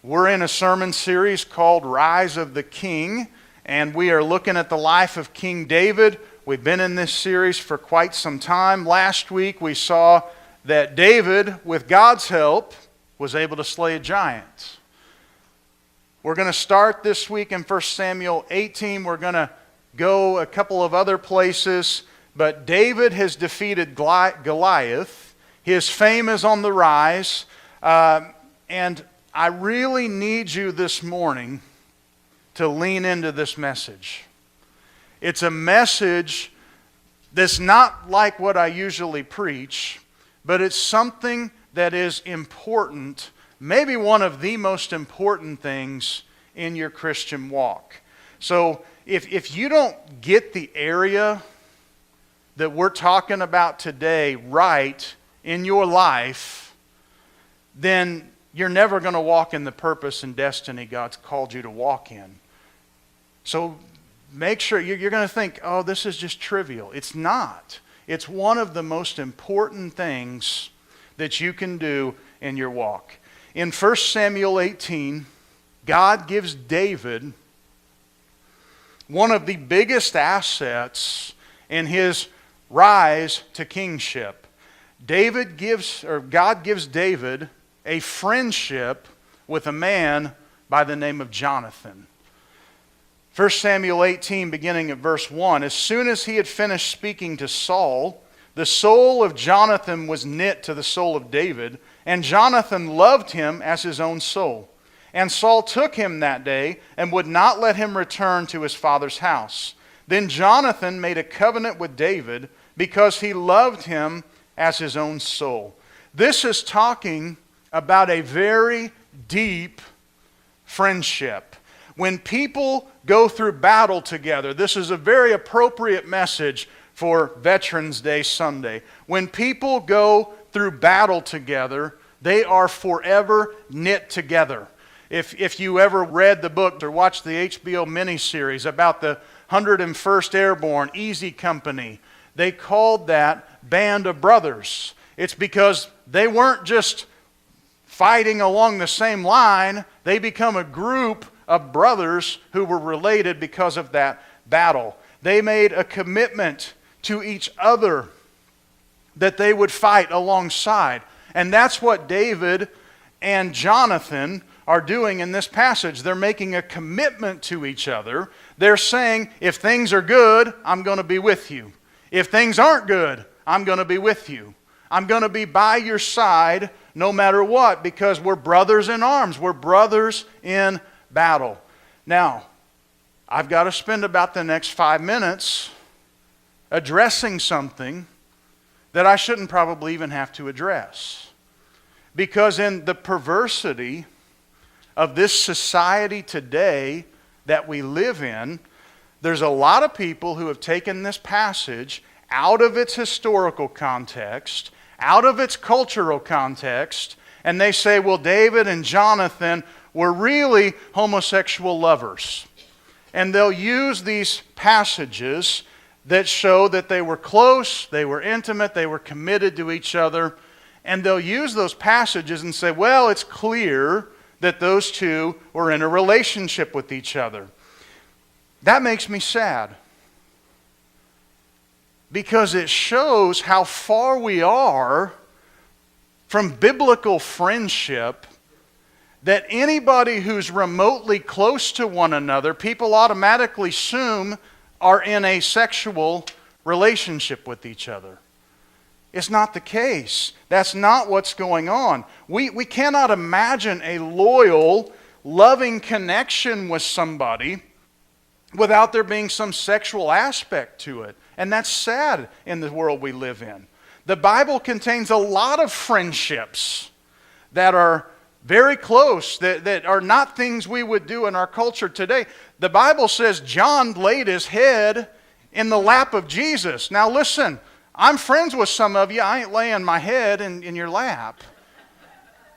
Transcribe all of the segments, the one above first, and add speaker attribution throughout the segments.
Speaker 1: We're in a sermon series called Rise of the King, and we are looking at the life of King David. We've been in this series for quite some time. Last week we saw that David, with God's help, was able to slay a giant. We're going to start this week in 1 Samuel 18. We're going to go a couple of other places, but David has defeated Goliath. His fame is on the rise, and I really need you this morning to lean into this message. It's a message that's not like what I usually preach, but it's something that is important, maybe one of the most important things in your Christian walk. So if you don't get the area that we're talking about today right in your life, then you're never going to walk in the purpose and destiny God's called you to walk in. So make sure you're going to think, oh, this is just trivial. It's not. It's one of the most important things that you can do in your walk. In 1 Samuel 18, God gives David one of the biggest assets in his rise to kingship. God gives David a friendship with a man by the name of Jonathan. 1 Samuel 18, beginning at verse 1, as soon as he had finished speaking to Saul, the soul of Jonathan was knit to the soul of David, and Jonathan loved him as his own soul. And Saul took him that day and would not let him return to his father's house. Then Jonathan made a covenant with David because he loved him as his own soul. This is talking about a very deep friendship. When people go through battle together, this is a very appropriate message for Veterans Day Sunday. When people go through battle together, they are forever knit together. If you ever read the book or watched the HBO miniseries about the 101st Airborne Easy Company, they called that Band of Brothers. It's because they weren't just fighting along the same line, they become a group of brothers who were related because of that battle. They made a commitment to each other that they would fight alongside. And that's what David and Jonathan are doing in this passage. They're making a commitment to each other. They're saying, if things are good, I'm going to be with you. If things aren't good, I'm going to be with you. I'm going to be by your side no matter what, because we're brothers in arms. We're brothers in battle. Now, I've got to spend about the next 5 minutes addressing something that I shouldn't probably even have to address. Because in the perversity of this society today that we live in, there's a lot of people who have taken this passage out of its historical context, out of its cultural context, and they say, well, David and Jonathan were really homosexual lovers. And they'll use these passages that show that they were close, they were intimate, they were committed to each other, and they'll use those passages and say, well, it's clear that those two were in a relationship with each other. That makes me sad, because it shows how far we are from biblical friendship, that anybody who's remotely close to one another, people automatically assume are in a sexual relationship with each other. It's not the case. That's not what's going on. We cannot imagine a loyal, loving connection with somebody without there being some sexual aspect to it. And that's sad in the world we live in. The Bible contains a lot of friendships that are very close, that are not things we would do in our culture today. The Bible says John laid his head in the lap of Jesus. Now listen, I'm friends with some of you. I ain't laying my head in your lap.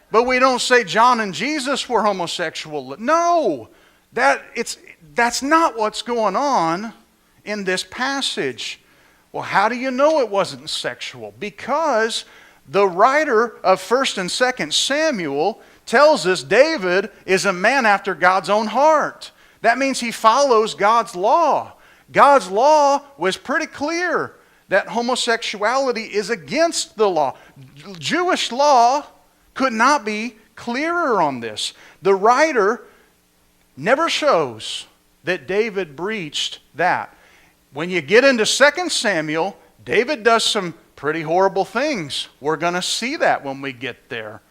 Speaker 1: But we don't say John and Jesus were homosexual. No, that's not what's going on in this passage. Well, how do you know it wasn't sexual? Because the writer of 1st and 2nd Samuel tells us David is a man after God's own heart. That means he follows God's law. God's law was pretty clear that homosexuality is against the law. Jewish law could not be clearer on this. The writer never shows that David breached that. When you get into 2 Samuel, David does some pretty horrible things. We're going to see that when we get there.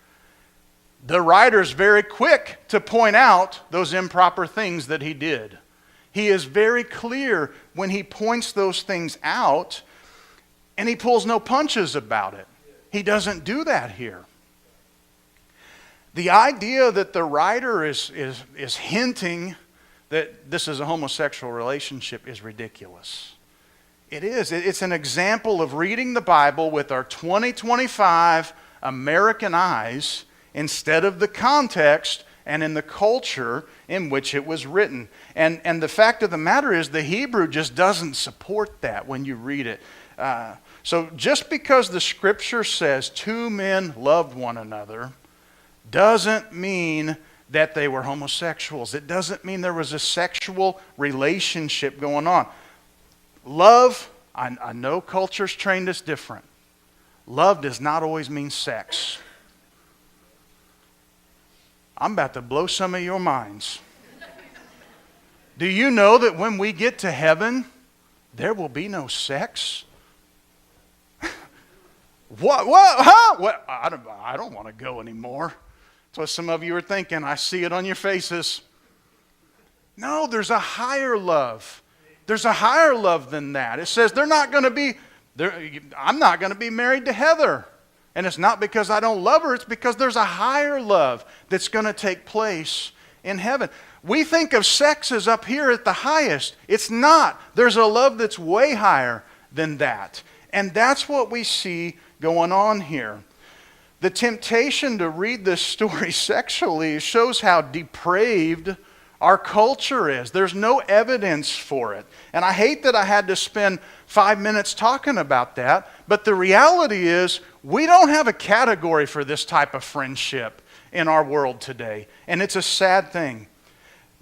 Speaker 1: The writer's very quick to point out those improper things that he did. He is very clear when he points those things out, and he pulls no punches about it. He doesn't do that here. The idea that the writer is hinting that this is a homosexual relationship is ridiculous. It is. It's an example of reading the Bible with our 2025 American eyes instead of the context and in the culture in which it was written. And the fact of the matter is the Hebrew just doesn't support that when you read it. So just because the Scripture says two men loved one another doesn't mean that they were homosexuals. It doesn't mean there was a sexual relationship going on. Love, I know culture's trained us different. Love does not always mean sex. I'm about to blow some of your minds. Do you know that when we get to heaven, there will be no sex? What? Huh? What? I don't want to go anymore. That's what some of you are thinking. I see it on your faces. No, there's a higher love. There's a higher love than that. It says I'm not going to be married to Heather. And it's not because I don't love her. It's because there's a higher love that's going to take place in heaven. We think of sex as up here at the highest. It's not. There's a love that's way higher than that. And that's what we see going on here. The temptation to read this story sexually shows how depraved our culture is. There's no evidence for it. And I hate that I had to spend 5 minutes talking about that, but the reality is we don't have a category for this type of friendship in our world today. And it's a sad thing.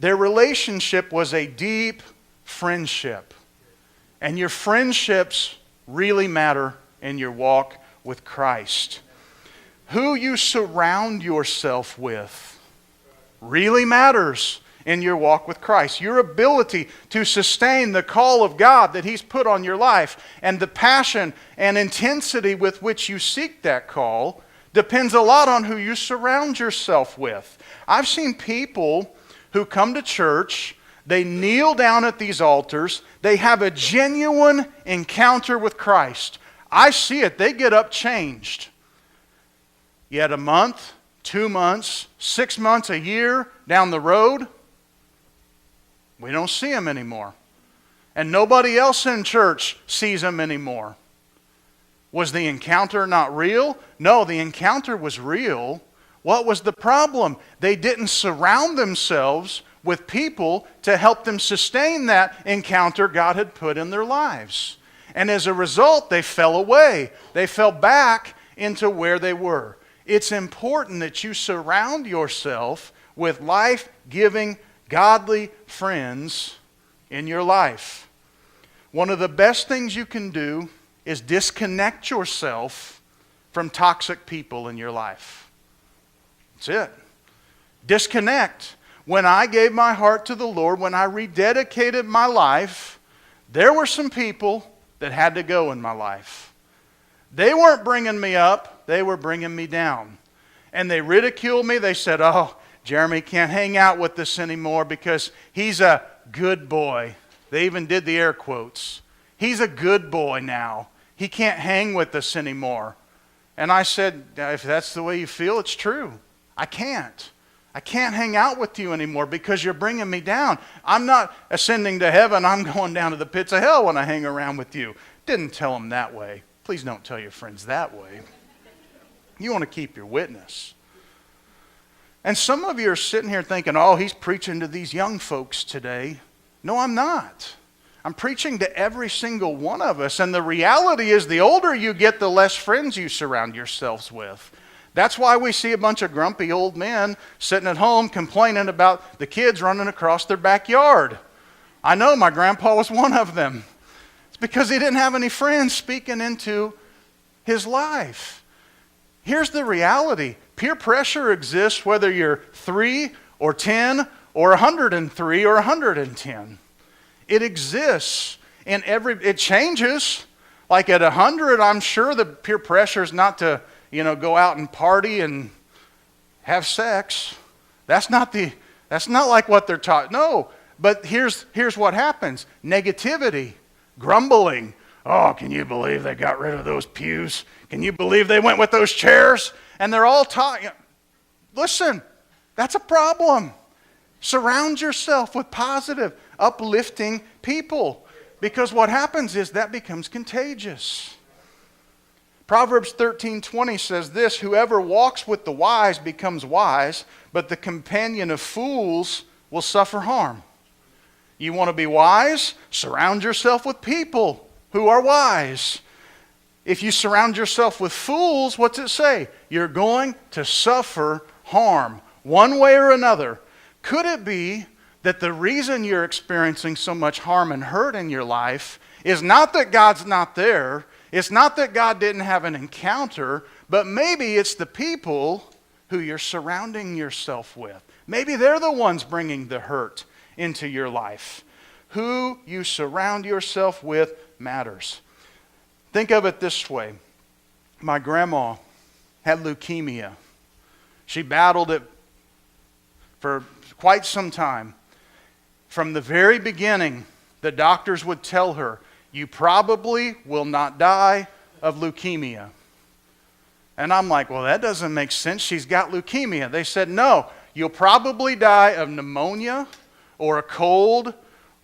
Speaker 1: Their relationship was a deep friendship. And your friendships really matter in your walk with Christ. Who you surround yourself with really matters in your walk with Christ. Your ability to sustain the call of God that He's put on your life and the passion and intensity with which you seek that call depends a lot on who you surround yourself with. I've seen people who come to church, they kneel down at these altars, they have a genuine encounter with Christ. I see it. They get up changed. Yet a month, 2 months, 6 months, a year down the road, we don't see them anymore. And nobody else in church sees them anymore. Was the encounter not real? No, the encounter was real. What was the problem? They didn't surround themselves with people to help them sustain that encounter God had put in their lives. And as a result, they fell away. They fell back into where they were. It's important that you surround yourself with life-giving, godly friends in your life. One of the best things you can do is disconnect yourself from toxic people in your life. That's it. Disconnect. When I gave my heart to the Lord, when I rededicated my life, there were some people that had to go in my life. They weren't bringing me up, they were bringing me down. And they ridiculed me. They said, "Oh, Jeremy can't hang out with us anymore because he's a good boy." They even did the air quotes. "He's a good boy now. He can't hang with us anymore." And I said, "If that's the way you feel, it's true. I can't. I can't hang out with you anymore because you're bringing me down. I'm not ascending to heaven. I'm going down to the pits of hell when I hang around with you." Didn't tell them that way. Please don't tell your friends that way. You want to keep your witness. And some of you are sitting here thinking, "Oh, he's preaching to these young folks today." No, I'm not. I'm preaching to every single one of us. And the reality is the older you get, the less friends you surround yourselves with. That's why we see a bunch of grumpy old men sitting at home complaining about the kids running across their backyard. I know my grandpa was one of them. It's because he didn't have any friends speaking into his life. Here's the reality. Peer pressure exists whether you're 3 or 10 or 103 or 110. It exists. And it changes. Like at 100, I'm sure the peer pressure is not to, go out and party and have sex. That's not like what they're taught. No, but here's what happens. Negativity, grumbling. Oh, can you believe they got rid of those pews? Can you believe they went with those chairs? And they're all taught. Listen, that's a problem. Surround yourself with positive, uplifting people. Because what happens is that becomes contagious. Proverbs 13:20 says this, whoever walks with the wise becomes wise, but the companion of fools will suffer harm. You want to be wise? Surround yourself with people who are wise. If you surround yourself with fools, what's it say? You're going to suffer harm, one way or another. Could it be that the reason you're experiencing so much harm and hurt in your life is not that God's not there, it's not that God didn't have an encounter, but maybe it's the people who you're surrounding yourself with. Maybe they're the ones bringing the hurt into your life. Who you surround yourself with matters. Think of it this way. My grandma had leukemia. She battled it for quite some time. From the very beginning, the doctors would tell her, you probably will not die of leukemia. And I'm like, well, that doesn't make sense. She's got leukemia. They said, no, you'll probably die of pneumonia or a cold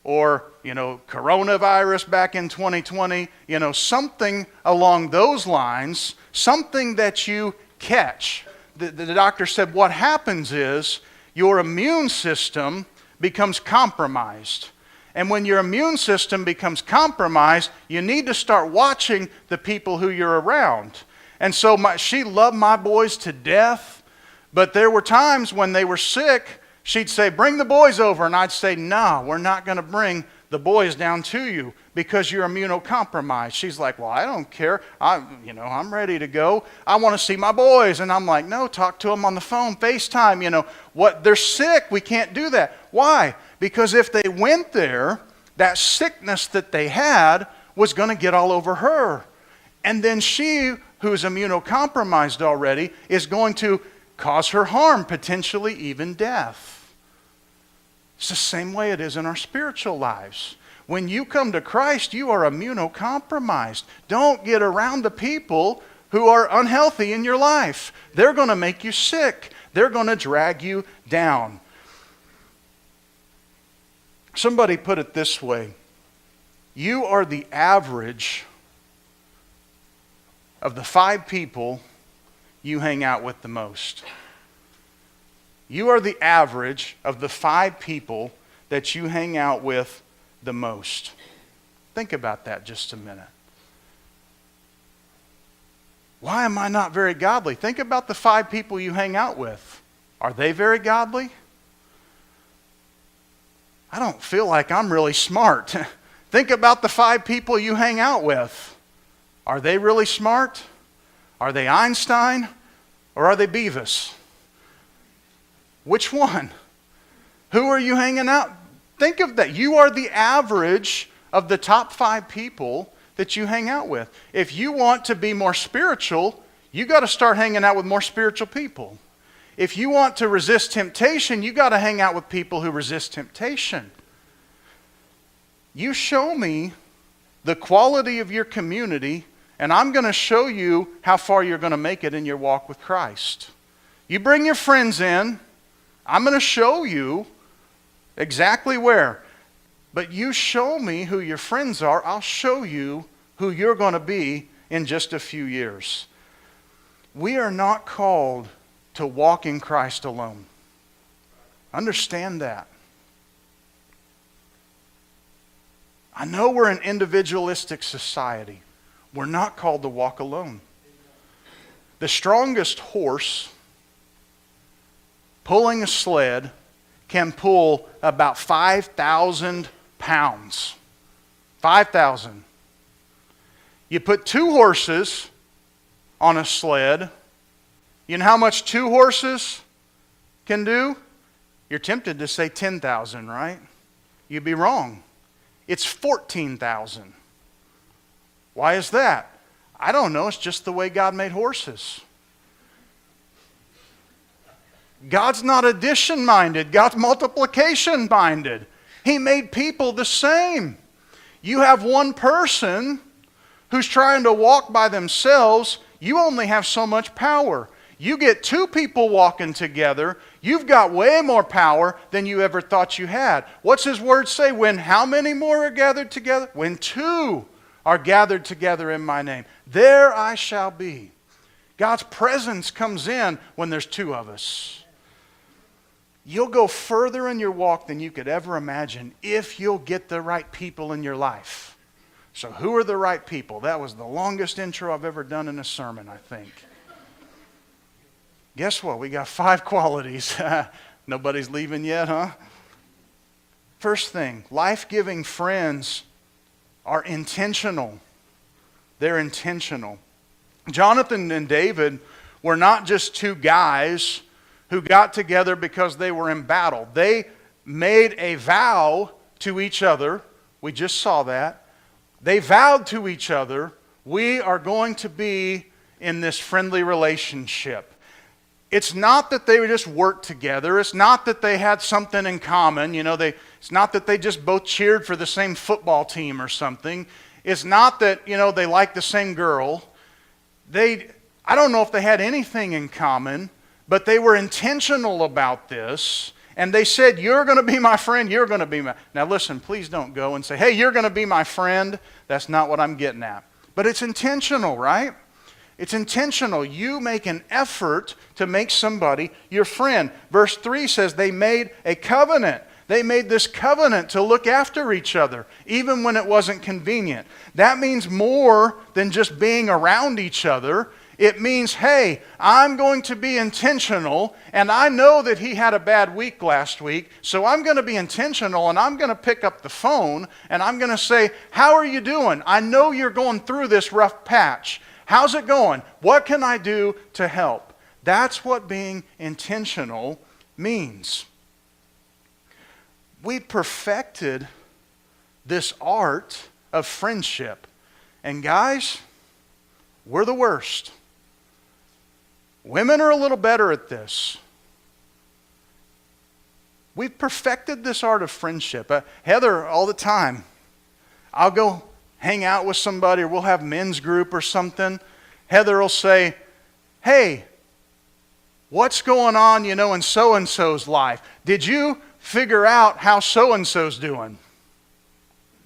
Speaker 1: or, coronavirus back in 2020, something along those lines, something that you catch. The doctor said what happens is your immune system becomes compromised. And when your immune system becomes compromised, you need to start watching the people who you're around. And so she loved my boys to death, but there were times when they were sick, she'd say, bring the boys over. And I'd say, no, we're not going to bring the boys down to you because you're immunocompromised. She's like, well, I don't care. I'm ready to go. I want to see my boys. And I'm like, no, talk to them on the phone, FaceTime. They're sick. We can't do that. Why? Because if they went there, that sickness that they had was going to get all over her. And then she, who's immunocompromised already, is going to cause her harm, potentially even death. It's the same way it is in our spiritual lives. When you come to Christ, you are immunocompromised. Don't get around the people who are unhealthy in your life. They're going to make you sick. They're going to drag you down. Somebody put it this way. You are the average of the 5 people you hang out with the most. You are the average of the 5 people that you hang out with the most. Think about that just a minute. Why am I not very godly? Think about the 5 people you hang out with. Are they very godly? I don't feel like I'm really smart. Think about the 5 people you hang out with. Are they really smart? Are they Einstein? Or are they Beavis? Which one? Who are you hanging out? Think of that. You are the average of the top 5 people that you hang out with. If you want to be more spiritual, you got to start hanging out with more spiritual people. If you want to resist temptation, you got to hang out with people who resist temptation. You show me the quality of your community, and I'm going to show you how far you're going to make it in your walk with Christ. You bring your friends in, I'm going to show you exactly where. But you show me who your friends are, I'll show you who you're going to be in just a few years. We are not called to walk in Christ alone. Understand that. I know we're an individualistic society. We're not called to walk alone. The strongest horse pulling a sled can pull about 5,000 pounds. 5,000. You put 2 horses on a sled. You know how much 2 horses can do? You're tempted to say 10,000, right? You'd be wrong. It's 14,000. Why is that? I don't know. It's just the way God made horses. God's not addition-minded. God's multiplication-minded. He made people the same. You have one person who's trying to walk by themselves. You only have so much power. You get 2 people walking together, you've got way more power than you ever thought you had. What's His Word say? When how many more are gathered together? When 2 are gathered together in my name, there I shall be. God's presence comes in when there's 2 of us. You'll go further in your walk than you could ever imagine if you'll get the right people in your life. So who are the right people? That was the longest intro I've ever done in a sermon, I think. Guess what? We got 5 qualities. Nobody's leaving yet, huh? First thing, life-giving friends are intentional. They're intentional. Jonathan and David were not just 2 guys who got together because they were in battle. They made a vow to each other. We just saw that. They vowed to each other, we are going to be in this friendly relationship. It's not that they just worked together. It's not that they had something in common. It's not that they just both cheered for the same football team or something. It's not that, they liked the same girl. I don't know if they had anything in common, but they were intentional about this. And they said, you're going to be my friend, you're going to be my... Now listen, please don't go and say, hey, you're going to be my friend. That's not what I'm getting at. But it's intentional, right? It's intentional. You make an effort to make somebody your friend. Verse 3 says they made a covenant. They made this covenant to look after each other, even when it wasn't convenient. That means more than just being around each other. It means, hey, I'm going to be intentional, and I know that he had a bad week last week, so I'm going to be intentional, and I'm going to pick up the phone, and I'm going to say, how are you doing? I know you're going through this rough patch. How's it going? What can I do to help? That's what being intentional means. We perfected this art of friendship. And guys, we're the worst. Women are a little better at this. We've perfected this art of friendship. Heather, all the time, I'll go hang out with somebody, or we'll have men's group or something. Heather will say, hey, what's going on, in so-and-so's life? Did you figure out how so-and-so's doing?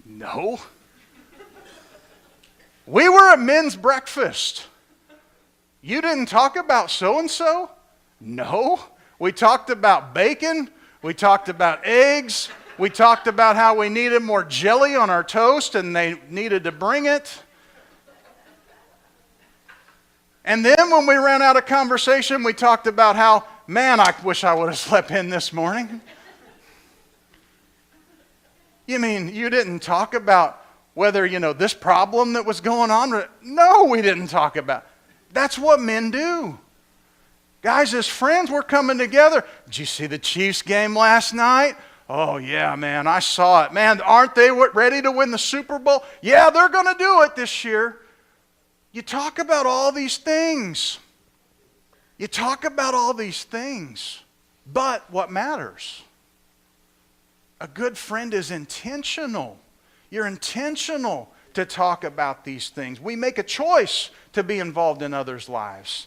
Speaker 1: No. We were at men's breakfast. You didn't talk about so-and-so? No. We talked about bacon. We talked about eggs. We talked about how we needed more jelly on our toast and they needed to bring it. And then when we ran out of conversation, we talked about how, man, I wish I would have slept in this morning. You mean you didn't talk about whether, this problem that was going on? No, we didn't talk about it. That's what men do. Guys, as friends, we're coming together. Did you see the Chiefs game last night? Oh, yeah, man, I saw it. Man, aren't they ready to win the Super Bowl? Yeah, they're going to do it this year. You talk about all these things. You talk about all these things. But what matters? A good friend is intentional. You're intentional to talk about these things. We make a choice to be involved in others' lives.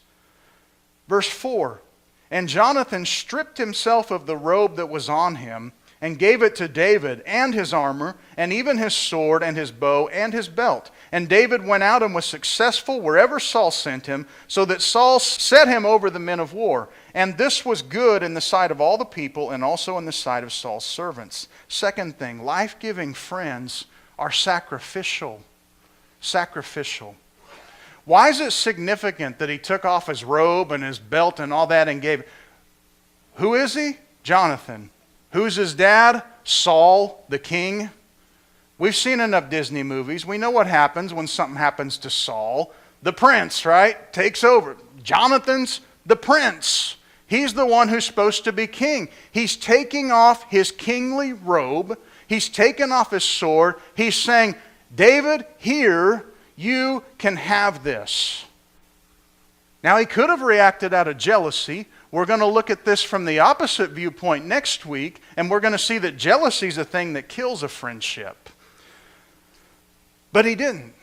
Speaker 1: Verse 4, and Jonathan stripped himself of the robe that was on him and gave it to David and his armor and even his sword and his bow and his belt. And David went out and was successful wherever Saul sent him, so that Saul set him over the men of war. And this was good in the sight of all the people and also in the sight of Saul's servants. Second thing, life-giving friends are sacrificial. Sacrificial. Why is it significant that he took off his robe and his belt and all that and gave? Who is he? Jonathan. Who's his dad? Saul, the king. We've seen enough Disney movies. We know what happens when something happens to Saul. The prince, right, takes over. Jonathan's the prince. He's the one who's supposed to be king. He's taking off his kingly robe. He's taken off his sword. He's saying, David, here, you can have this. Now, he could have reacted out of jealousy. We're going to look at this from the opposite viewpoint next week, and we're going to see that jealousy is a thing that kills a friendship. But he didn't.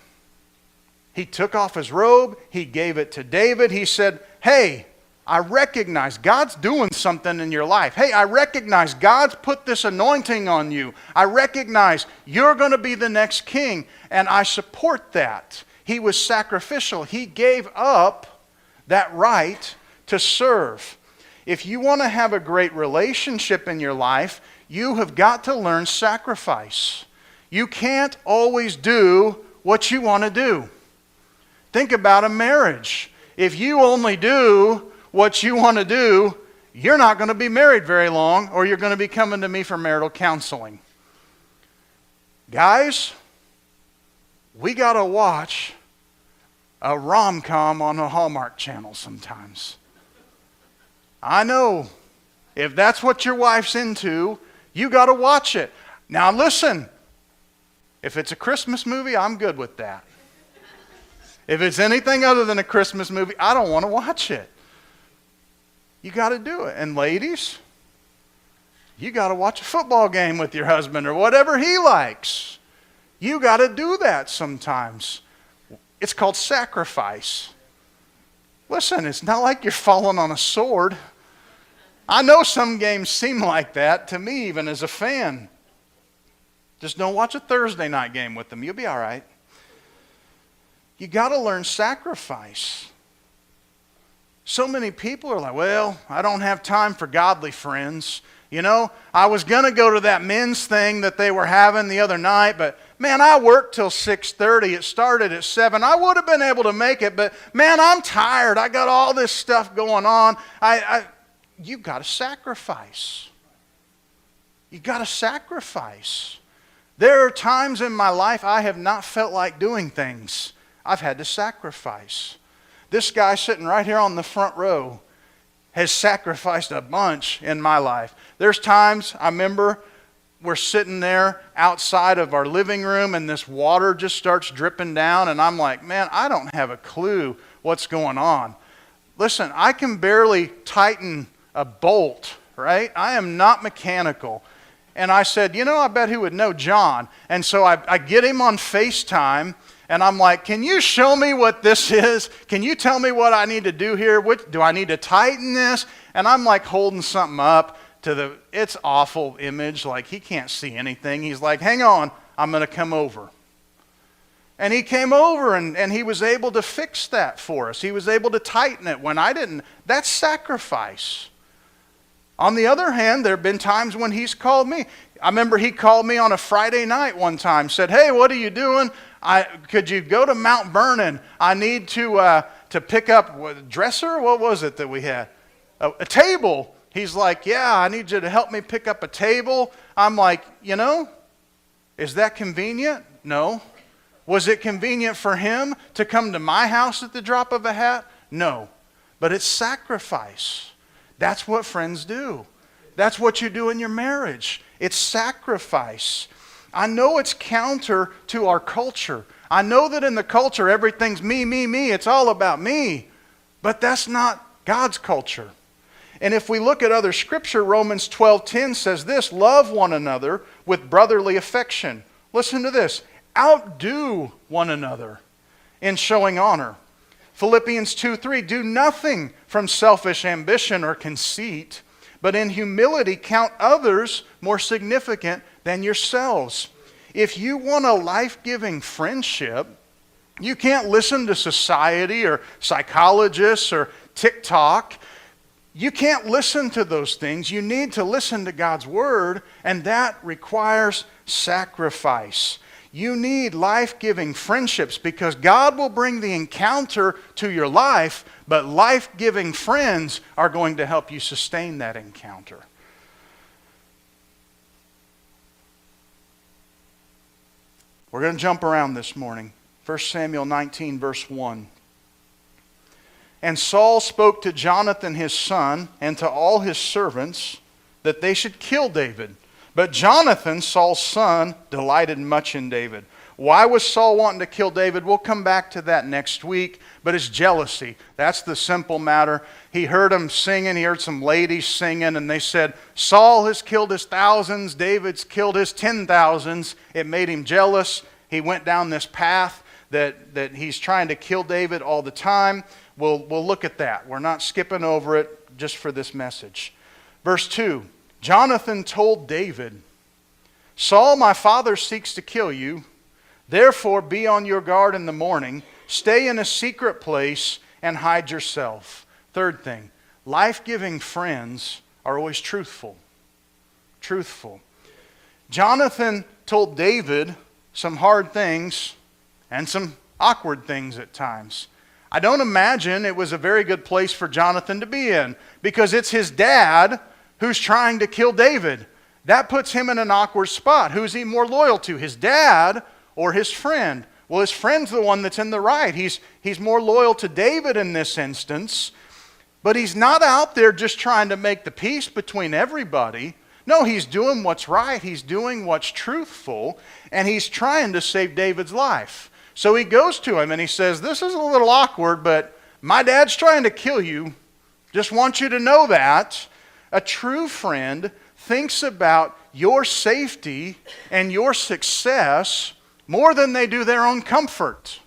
Speaker 1: He took off his robe. He gave it to David. He said, hey, I recognize God's doing something in your life. Hey, I recognize God's put this anointing on you. I recognize you're going to be the next king, and I support that. He was sacrificial. He gave up that right to serve. If you want to have a great relationship in your life, you have got to learn sacrifice. You can't always do what you want to do. Think about a marriage. If you only do what you want to do, you're not going to be married very long, or you're going to be coming to me for marital counseling. Guys, we got to watch a rom-com on a Hallmark channel sometimes. I know. If that's what your wife's into, you got to watch it. Now listen, if it's a Christmas movie, I'm good with that. If it's anything other than a Christmas movie, I don't want to watch it. You got to do it. And ladies, you got to watch a football game with your husband or whatever he likes. You got to do that sometimes. It's called sacrifice. Listen, it's not like you're falling on a sword. I know some games seem like that to me, even as a fan. Just don't watch a Thursday night game with them. You'll be all right. You got to learn sacrifice. So many people are like, well, I don't have time for godly friends. You know, I was going to go to that men's thing that they were having the other night, but man, I worked till 6:30. It started at 7. I would have been able to make it, but man, I'm tired. I got all this stuff going on. You've got to sacrifice. You've got to sacrifice. There are times in my life I have not felt like doing things. I've had to sacrifice. This guy sitting right here on the front row has sacrificed a bunch in my life. There's times I remember we're sitting there outside of our living room and this water just starts dripping down and I'm like, man, I don't have a clue what's going on. Listen, I can barely tighten a bolt, right? I am not mechanical. And I said, you know, I bet who would know? John. And so I get him on FaceTime. And I'm like, can you show me what this is? Can you tell me what I need to do here? Do I need to tighten this? And I'm like holding something up to it's awful image, like he can't see anything. He's like, hang on, I'm going to come over. And he came over and he was able to fix that for us. He was able to tighten it when I didn't. That's sacrifice. On the other hand, there have been times when he's called me. I remember he called me on a Friday night one time, said, hey, what are you doing? Could you go to Mount Vernon? I need to pick up a dresser? What was it that we had? A table. He's like, yeah, I need you to help me pick up a table. I'm like, you know, is that convenient? No. Was it convenient for him to come to my house at the drop of a hat? No. But it's sacrifice. That's what friends do. That's what you do in your marriage. It's sacrifice. I know it's counter to our culture. I know that in the culture everything's me, me, me. It's all about me. But that's not God's culture. And if we look at other scripture, Romans 12:10 says this, love one another with brotherly affection. Listen to this. Outdo one another in showing honor. Philippians 2:3, do nothing from selfish ambition or conceit, but in humility count others more significant than yourselves. If you want a life-giving friendship, you can't listen to society or psychologists or TikTok. You can't listen to those things. You need to listen to God's Word, and that requires sacrifice. You need life-giving friendships because God will bring the encounter to your life, but life-giving friends are going to help you sustain that encounter. We're going to jump around this morning. 1 Samuel 19, verse 1. And Saul spoke to Jonathan his son and to all his servants that they should kill David. But Jonathan, Saul's son, delighted much in David. Why was Saul wanting to kill David? We'll come back to that next week. But it's jealousy. That's the simple matter. He heard them singing. He heard some ladies singing. And they said, Saul has killed his thousands. David's killed his 10,000s. It made him jealous. He went down this path that he's trying to kill David all the time. We'll look at that. We're not skipping over it just for this message. Verse 2. Jonathan told David, Saul, my father, seeks to kill you. Therefore, be on your guard in the morning. Stay in a secret place and hide yourself. Third thing, life-giving friends are always truthful. Truthful. Jonathan told David some hard things and some awkward things at times. I don't imagine it was a very good place for Jonathan to be in because it's his dad who's trying to kill David. That puts him in an awkward spot. Who's he more loyal to, his dad or his friend? Well, his friend's the one that's in the right. He's more loyal to David in this instance, but he's not out there just trying to make the peace between everybody. No, he's doing what's right. He's doing what's truthful, and he's trying to save David's life. So he goes to him and he says, this is a little awkward, but my dad's trying to kill you. Just want you to know that. A true friend thinks about your safety and your success more than they do their own comfort.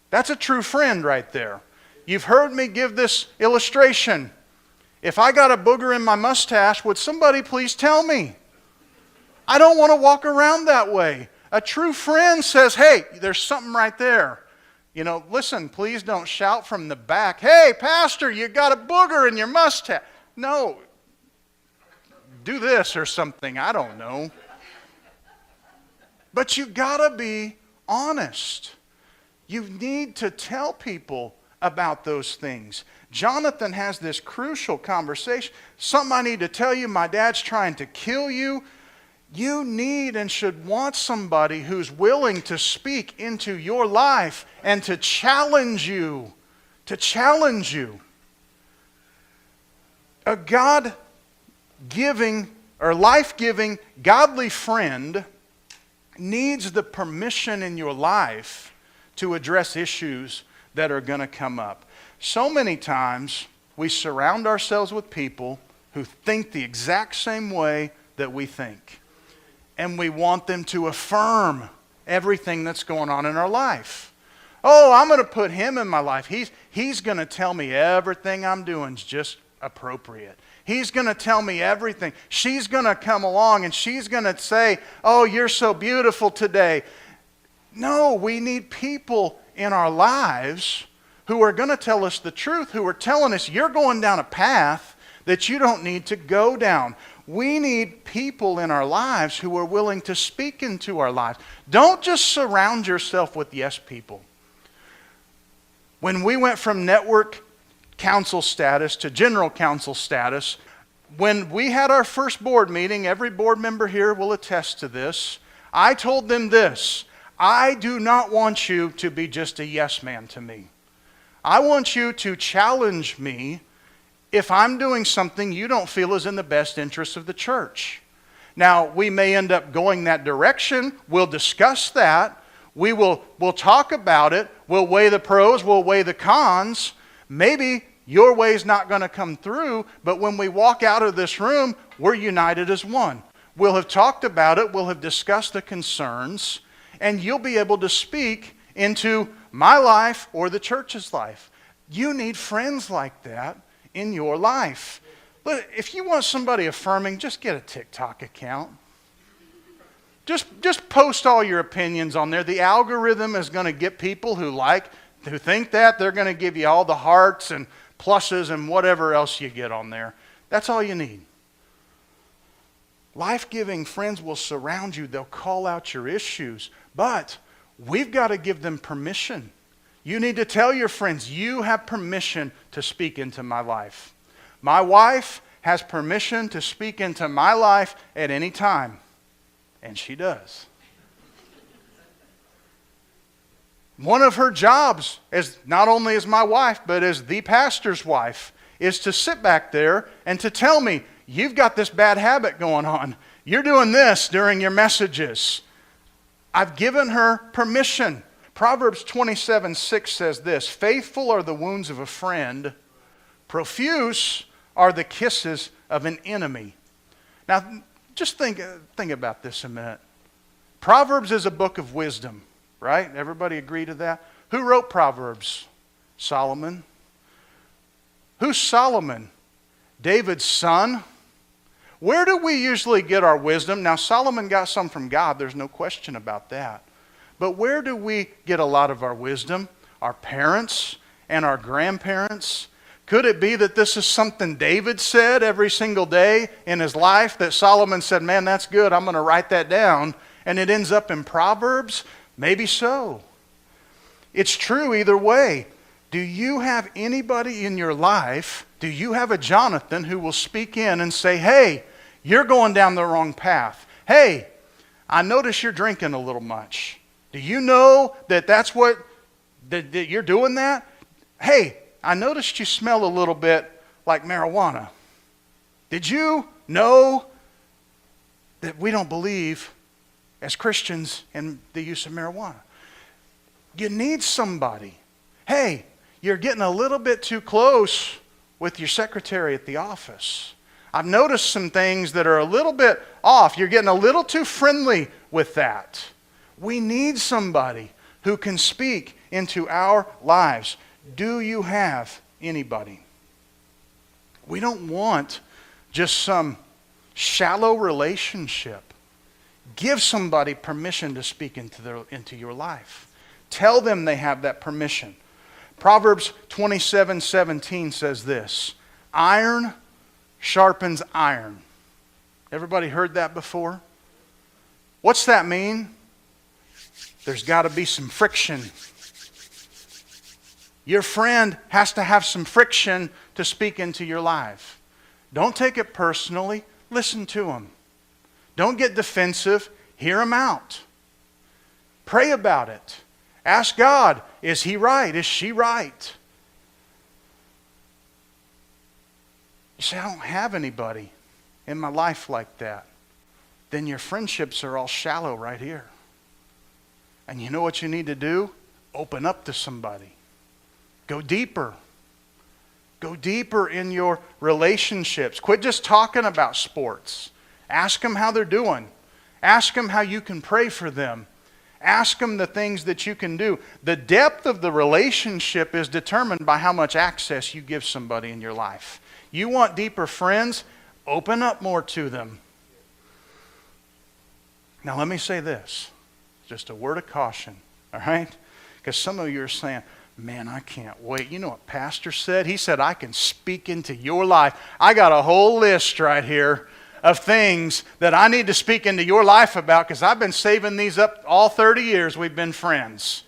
Speaker 1: That's a true friend right there. You've heard me give this illustration. If I got a booger in my mustache, would somebody please tell me? I don't want to walk around that way. A true friend says, hey, there's something right there. You know, listen, please don't shout from the back, hey, pastor, you got a booger in your mustache. No. Do this or something, I don't know. But you gotta be honest. You need to tell people about those things. Jonathan has this crucial conversation. Something I need to tell you, my dad's trying to kill you. You need and should want somebody who's willing to speak into your life and to challenge you. To challenge you. A God-giving or life-giving, godly friend needs the permission in your life to address issues that are going to come up. So many times we surround ourselves with people who think the exact same way that we think. And we want them to affirm everything that's going on in our life. Oh, I'm going to put him in my life. He's going to tell me everything I'm doing is just appropriate. He's going to tell me everything. She's going to come along and she's going to say, oh, you're so beautiful today. No, we need people in our lives who are going to tell us the truth, who are telling us you're going down a path that you don't need to go down. We need people in our lives who are willing to speak into our lives. Don't just surround yourself with yes people. When we went from network council status to general council status, when we had our first board meeting, every board member here will attest to this, I told them this: I do not want you to be just a yes man to me. I want you to challenge me if I'm doing something you don't feel is in the best interest of the church. Now, we may end up going that direction. We'll discuss that. We'll talk about it. We'll weigh the pros. We'll weigh the cons. Maybe your way's not going to come through, but when we walk out of this room, we're united as one. We'll have talked about it. We'll have discussed the concerns, and you'll be able to speak into my life or the church's life. You need friends like that in your life. But if you want somebody affirming, just get a TikTok account. Just post all your opinions on there. The algorithm is going to get people who think that. They're going to give you all the hearts and pluses and whatever else you get on there. That's all you need. Life-giving friends will surround you. They'll call out your issues. But we've got to give them permission. You need to tell your friends, you have permission to speak into my life. My wife has permission to speak into my life at any time. And she does. One of her jobs, as not only as my wife, but as the pastor's wife, is to sit back there and to tell me, you've got this bad habit going on. You're doing this during your messages. I've given her permission. Proverbs 27:6 says this, faithful are the wounds of a friend, profuse are the kisses of an enemy. Now, just think about this a minute. Proverbs is a book of wisdom, right? Everybody agree to that? Who wrote Proverbs? Solomon. Who's Solomon? David's son. Where do we usually get our wisdom? Now, Solomon got some from God. There's no question about that. But where do we get a lot of our wisdom? Our parents and our grandparents. Could it be that this is something David said every single day in his life, that Solomon said, man, that's good, I'm going to write that down, and it ends up in Proverbs? Maybe so. It's true either way. Do you have anybody in your life, do you have a Jonathan who will speak in and say, hey, you're going down the wrong path. Hey, I notice you're drinking a little much. Do you know that that's what, that you're doing that? Hey, I noticed you smell a little bit like marijuana. Did you know that we don't believe as Christians in the use of marijuana? You need somebody. Hey, you're getting a little bit too close with your secretary at the office. I've noticed some things that are a little bit off. You're getting a little too friendly with that. We need somebody who can speak into our lives. Do you have anybody? We don't want just some shallow relationship. Give somebody permission to speak into your life. Tell them they have that permission. Proverbs 27:17 says this, iron sharpens iron. Everybody heard that before? What's that mean? There's got to be some friction. Your friend has to have some friction to speak into your life. Don't take it personally. Listen to them. Don't get defensive. Hear them out. Pray about it. Ask God, is he right? Is she right? You say, I don't have anybody in my life like that. Then your friendships are all shallow right here. And you know what you need to do? Open up to somebody. Go deeper. Go deeper in your relationships. Quit just talking about sports. Ask them how they're doing. Ask them how you can pray for them. Ask them the things that you can do. The depth of the relationship is determined by how much access you give somebody in your life. You want deeper friends? Open up more to them. Now let me say this. Just a word of caution. All right? Because some of you are saying, man, I can't wait. You know what Pastor said? He said, I can speak into your life. I got a whole list right here of things that I need to speak into your life about because I've been saving these up all 30 years we've been friends.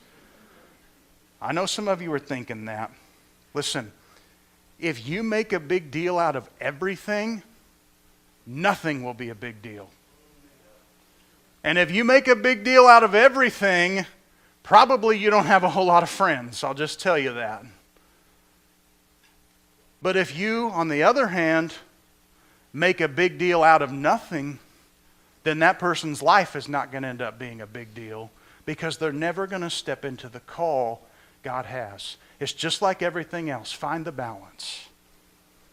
Speaker 1: I know some of you are thinking that. Listen, if you make a big deal out of everything, nothing will be a big deal. And if you make a big deal out of everything, probably you don't have a whole lot of friends. I'll just tell you that. But if you, on the other hand, make a big deal out of nothing, then that person's life is not going to end up being a big deal because they're never going to step into the call God has. It's just like everything else. Find the balance.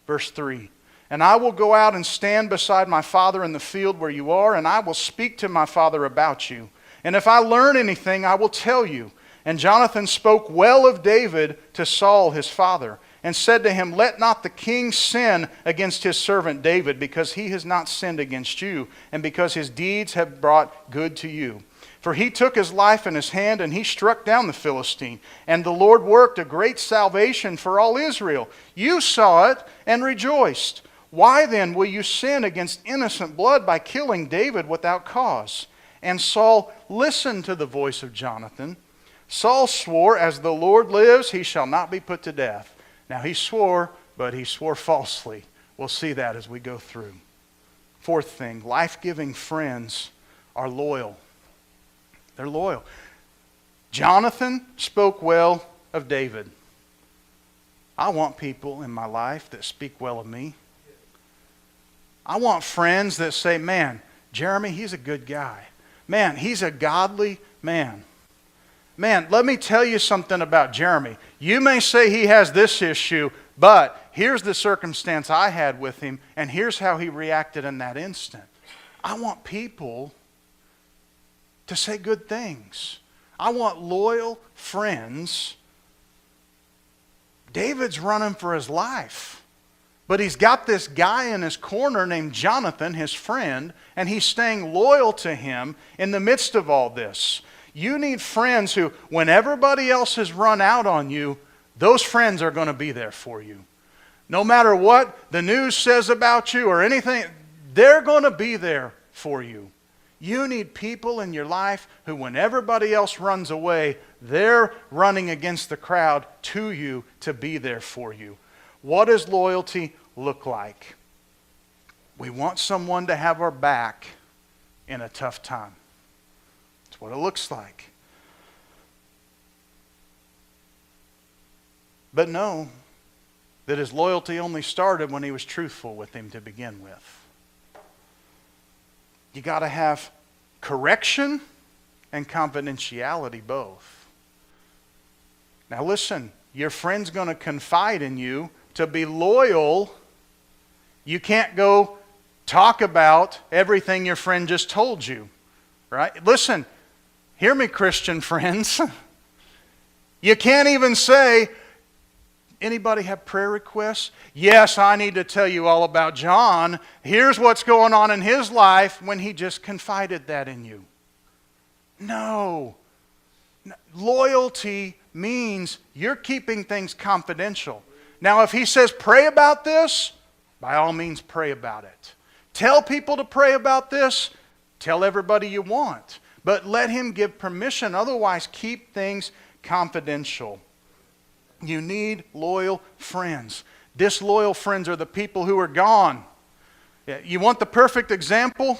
Speaker 1: Verse 3, and I will go out and stand beside my father in the field where you are, and I will speak to my father about you. And if I learn anything, I will tell you. And Jonathan spoke well of David to Saul his father, and said to him, let not the king sin against his servant David, because he has not sinned against you, and because his deeds have brought good to you. For he took his life in his hand, and he struck down the Philistine. And the Lord worked a great salvation for all Israel. You saw it and rejoiced. Why then will you sin against innocent blood by killing David without cause? And Saul listened to the voice of Jonathan. Saul swore, as the Lord lives, he shall not be put to death. Now he swore, but he swore falsely. We'll see that as we go through. Fourth thing, life-giving friends are loyal. They're loyal. Jonathan spoke well of David. I want people in my life that speak well of me. I want friends that say, man, Jeremy, he's a good guy. Man, he's a godly man. Man, let me tell you something about Jeremy. You may say he has this issue, but here's the circumstance I had with him, and here's how he reacted in that instant. I want people to say good things. I want loyal friends. David's running for his life, but he's got this guy in his corner named Jonathan, his friend, and he's staying loyal to him in the midst of all this. You need friends who, when everybody else has run out on you, those friends are going to be there for you. No matter what the news says about you or anything, they're going to be there for you. You need people in your life who, when everybody else runs away, they're running against the crowd to you to be there for you. What does loyalty look like? We want someone to have our back in a tough time. That's what it looks like. But know that his loyalty only started when he was truthful with him to begin with. You got to have correction and confidentiality both. Now listen, your friend's going to confide in you to be loyal. You can't go talk about everything your friend just told you, right? Listen, hear me, Christian friends. You can't even say, anybody have prayer requests? Yes, I need to tell you all about John. Here's what's going on in his life, when he just confided that in you. No. Loyalty means you're keeping things confidential. Now, if he says pray about this, by all means pray about it. Tell people to pray about this. Tell everybody you want. But let him give permission. Otherwise, keep things confidential. You need loyal friends. Disloyal friends are the people who are gone. You want the perfect example?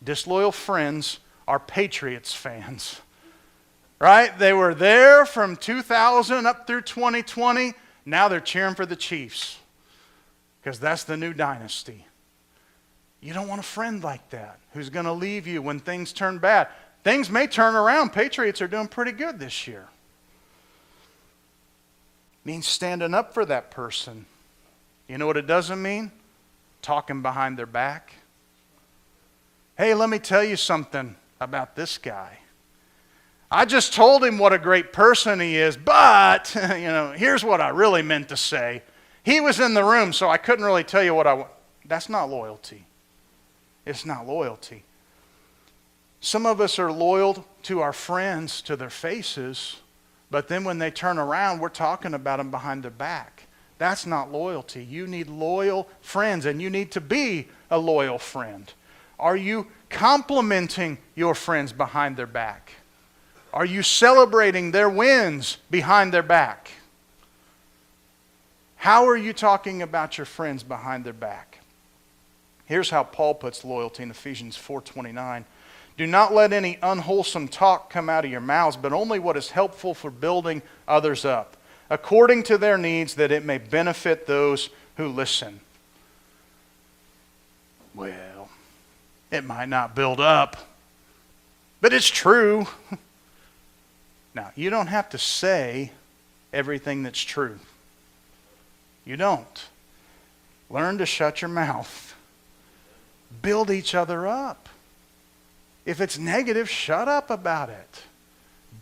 Speaker 1: Disloyal friends are Patriots fans. Right? They were there from 2000 up through 2020. Now they're cheering for the Chiefs because that's the new dynasty. You don't want a friend like that who's going to leave you when things turn bad. Things may turn around. Patriots are doing pretty good this year. Means standing up for that person. You know what it doesn't mean? Talking behind their back. Hey, let me tell you something about this guy. I just told him what a great person he is, but, here's what I really meant to say. He was in the room, so I couldn't really tell you what I want. That's not loyalty. It's not loyalty. Some of us are loyal to our friends, to their faces, but then when they turn around, we're talking about them behind their back. That's not loyalty. You need loyal friends, and you need to be a loyal friend. Are you complimenting your friends behind their back? Are you celebrating their wins behind their back? How are you talking about your friends behind their back? Here's how Paul puts loyalty in Ephesians 4:29. Do not let any unwholesome talk come out of your mouths, but only what is helpful for building others up, according to their needs, that it may benefit those who listen. Well, it might not build up, but it's true. Now, you don't have to say everything that's true. You don't. Learn to shut your mouth. Build each other up. If it's negative, shut up about it.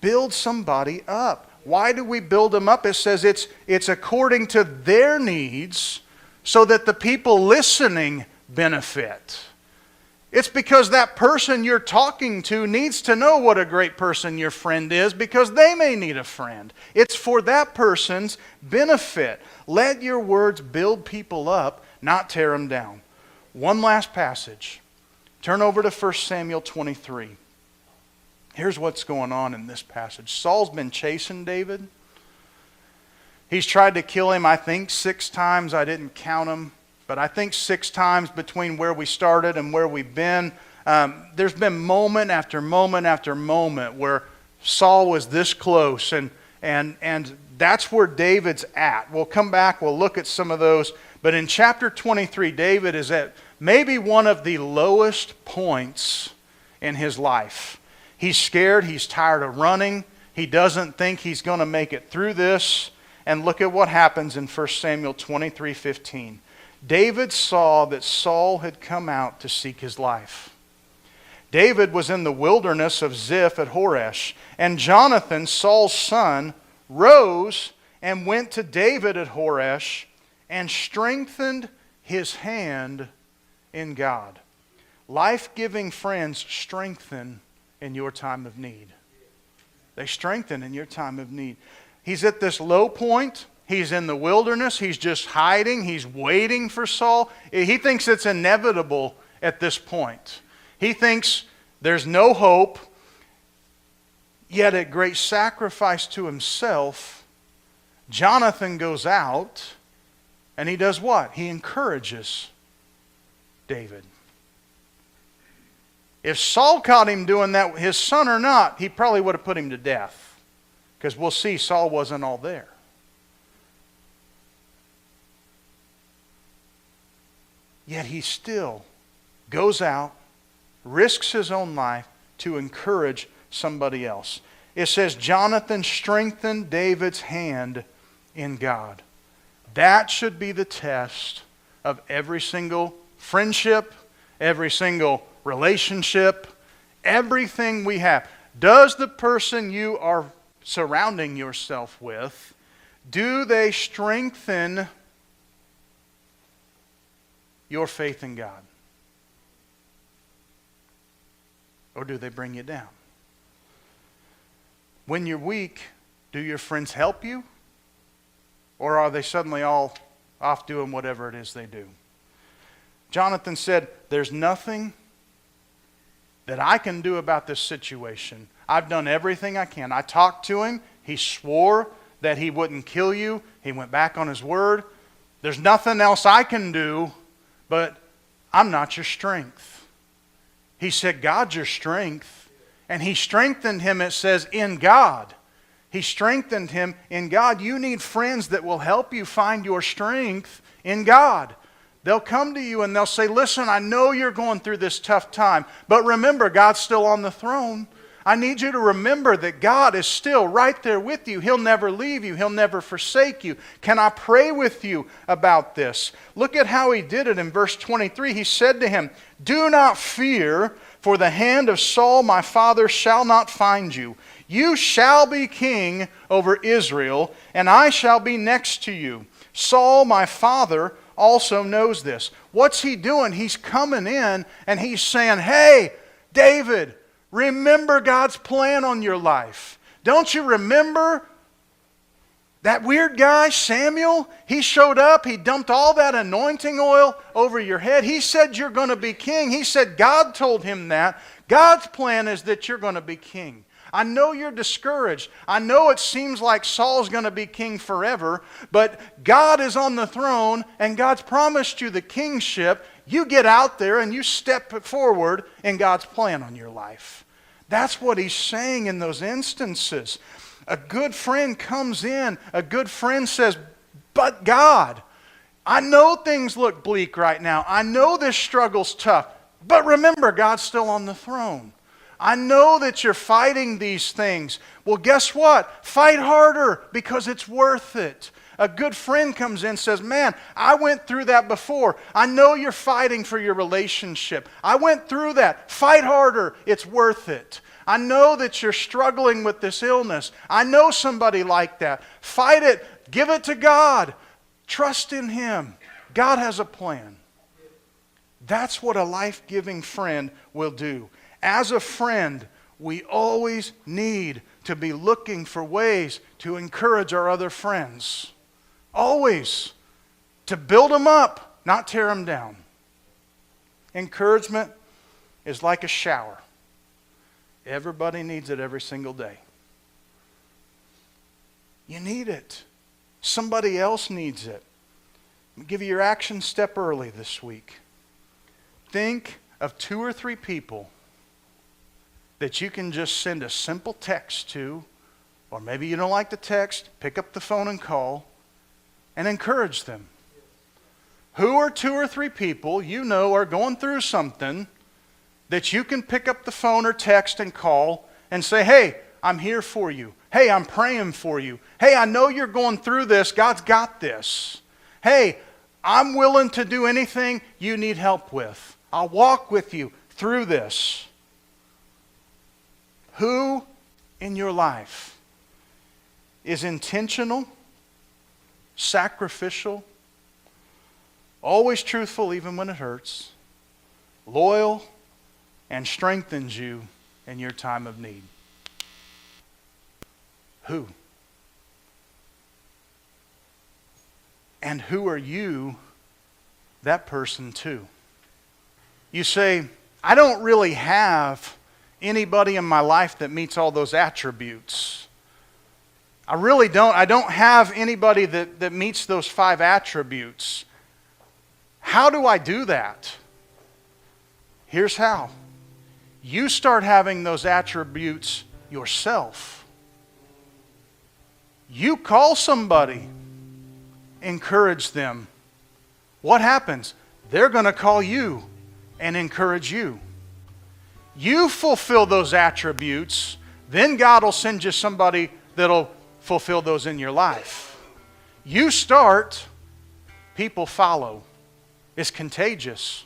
Speaker 1: Build somebody up. Why do we build them up? It says it's according to their needs so that the people listening benefit. It's because that person you're talking to needs to know what a great person your friend is because they may need a friend. It's for that person's benefit. Let your words build people up, not tear them down. One last passage. Turn over to 1 Samuel 23. Here's what's going on in this passage. Saul's been chasing David. He's tried to kill him, I think, 6 times. I didn't count them, but I think 6 times between where we started and where we've been. There's been moment after moment after moment where Saul was this close, and that's where David's at. We'll come back, we'll look at some of those. But in chapter 23, David is at maybe one of the lowest points in his life. He's scared, he's tired of running, he doesn't think he's going to make it through this. And look at what happens in 1 Samuel 23:15. David saw that Saul had come out to seek his life. David was in the wilderness of Ziph at Horesh, and Jonathan, Saul's son, rose and went to David at Horesh and strengthened his hand in God. Life-giving friends strengthen in your time of need. They strengthen in your time of need. He's at this low point. He's in the wilderness. He's just hiding. He's waiting for Saul. He thinks it's inevitable at this point. He thinks there's no hope. Yet at great sacrifice to himself, Jonathan goes out and he does what? He encourages David. If Saul caught him doing that, his son or not, he probably would have put him to death. Because we'll see Saul wasn't all there. Yet he still goes out, risks his own life to encourage somebody else. It says, Jonathan strengthened David's hand in God. That should be the test of every single friendship, every single relationship, everything we have. Does the person you are surrounding yourself with, do they strengthen your faith in God? Or do they bring you down? When you're weak, do your friends help you? Or are they suddenly all off doing whatever it is they do? Jonathan said, there's nothing that I can do about this situation. I've done everything I can. I talked to him. He swore that he wouldn't kill you. He went back on his word. There's nothing else I can do, but I'm not your strength. He said, God's your strength. And he strengthened him, it says, in God. He strengthened him in God. You need friends that will help you find your strength in God. They'll come to you and they'll say, listen, I know you're going through this tough time, but remember, God's still on the throne. I need you to remember that God is still right there with you. He'll never leave you. He'll never forsake you. Can I pray with you about this? Look at how he did it in verse 23. He said to him, do not fear, for the hand of Saul my father shall not find you. You shall be king over Israel, and I shall be next to you. Saul my father also knows this. What's he doing? He's coming in and he's saying, hey, David, remember God's plan on your life. Don't you remember that weird guy, Samuel? He showed up. He dumped all that anointing oil over your head. He said you're going to be king. He said God told him that. God's plan is that you're going to be king. I know you're discouraged. I know it seems like Saul's going to be king forever, but God is on the throne and God's promised you the kingship. You get out there and you step forward in God's plan on your life. That's what he's saying in those instances. A good friend comes in. A good friend says, but God, I know things look bleak right now. I know this struggle's tough. But remember, God's still on the throne. I know that you're fighting these things. Well, guess what? Fight harder because it's worth it. A good friend comes in and says, man, I went through that before. I know you're fighting for your relationship. I went through that. Fight harder. It's worth it. I know that you're struggling with this illness. I know somebody like that. Fight it. Give it to God. Trust in Him. God has a plan. That's what a life-giving friend will do. As a friend, we always need to be looking for ways to encourage our other friends. Always. To build them up. not tear them down. Encouragement is like a shower. Everybody needs it every single day. You need it. Somebody else needs it. I'll give you your action step early this week. Think of 2 or 3 people that you can just send a simple text to, or maybe you don't like the text, pick up the phone and call, and encourage them. Who are 2 or 3 people you know are going through something that you can pick up the phone or text and call and say, hey, I'm here for you. Hey, I'm praying for you. Hey, I know you're going through this. God's got this. Hey, I'm willing to do anything you need help with. I'll walk with you through this. Who in your life is intentional, sacrificial, always truthful even when it hurts, loyal, and strengthens you in your time of need? Who? And who are you that person to? You say, I don't really have anybody in my life that meets all those attributes. I really don't. I don't have anybody that meets those 5 attributes. How do I do that? Here's how. You start having those attributes yourself. You call somebody, encourage them. What happens? They're going to call you and encourage you. You fulfill those attributes, then God will send you somebody that'll fulfill those in your life. You start, people follow. It's contagious.